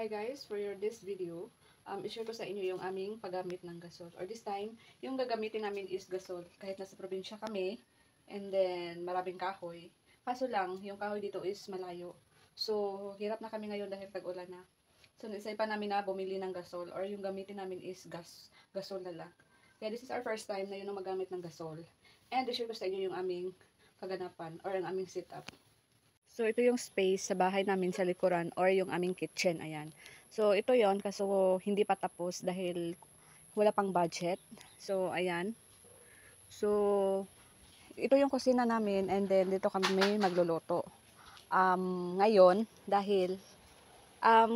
Hi guys, for this video, i-share ko sa inyo yung aming paggamit ng gasol. Or this time, yung gagamitin namin is gasol. Kahit nasa probinsya kami, and then maraming kahoy. Kaso lang, yung kahoy dito is malayo. So, hirap na kami ngayon dahil tag-ulan na. So, naisay pa namin na bumili ng gasol. Or yung gamitin namin is gasol na lang. Kaya this is our first time na yun ang magamit ng gasol. And i-share ko sa inyo yung aming kaganapan or ang aming setup. So, ito yung space sa bahay namin sa likuran or yung aming kitchen. Ayan. So, ito yon kaso hindi pa tapos dahil wala pang budget. So, ayan. So, ito yung kusina namin and then dito kami magluluto. Ngayon, dahil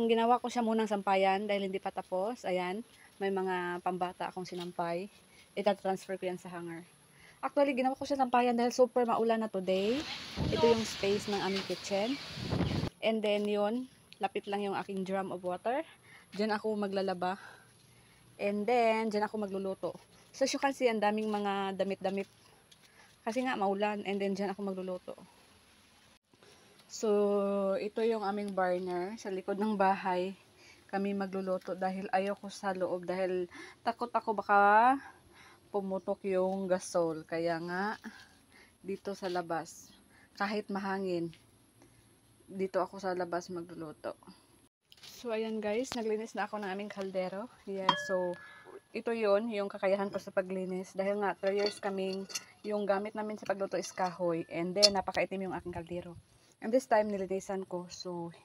ginawa ko siya munang sampayan dahil hindi pa tapos. Ayan. May mga pambata akong sinampay. Ita-transfer ko yan sa hanger. Actually, ginawa ko siya sampayan dahil super maulan na today. Ito yung space ng aming kitchen. And then yun, lapit lang yung aking drum of water. Diyan ako maglalaba. And then, diyan ako magluluto. So, as you can see, ang daming mga damit-damit. Kasi nga, maulan. And then, diyan ako magluluto. So, ito yung aming burner. Sa likod ng bahay, kami magluluto dahil ayoko sa loob. Dahil takot ako baka pumutok yung gasol. Kaya nga, dito sa labas, kahit mahangin, dito ako sa labas magluluto. So, ayan guys, naglinis na ako ng aming kaldero. Yes, so, ito yon yung kakayahan ko sa paglinis. Dahil nga, 3 years kaming, yung gamit namin sa pagluto is kahoy. And then, napakaitim yung aking kaldero. And this time, nilinisan ko. So,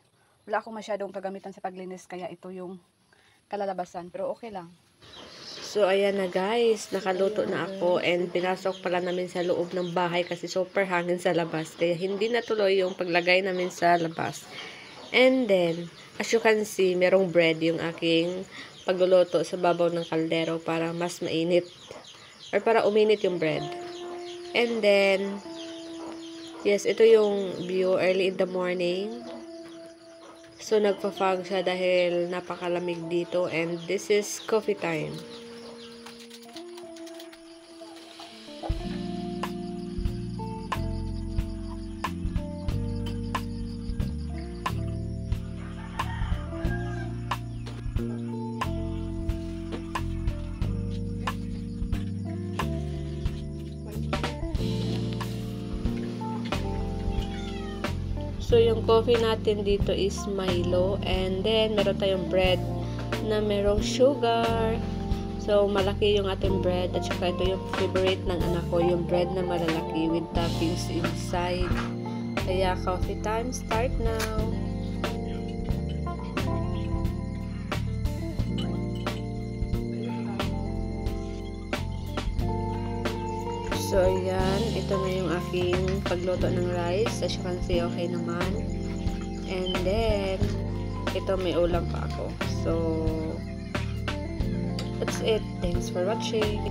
wala akong masyadong kagamitan sa paglinis. Kaya ito yung kalalabasan. Pero okay lang. So, ayan na guys, nakaluto na ako and pinasok pala namin sa loob ng bahay kasi super hangin sa labas. Kaya hindi natuloy yung paglagay namin sa labas. And then, as you can see, merong bread yung aking pagluluto sa babaw ng kaldero para mas mainit or para uminit yung bread. And then, yes, ito yung view early in the morning. So, nagpa-fog siya dahil napakalamig dito and this is coffee time. So, yung coffee natin dito is Milo. And then, meron tayong bread na merong sugar. So, malaki yung ating bread. At saka ito yung favorite ng anak ko, yung bread na malalaki with toppings inside. Kaya, coffee time start now. So, ayan. Ito na yung aking pagluto ng rice. As you can see, okay naman. And then, ito may ulam pa ako. So, that's it. Thanks for watching.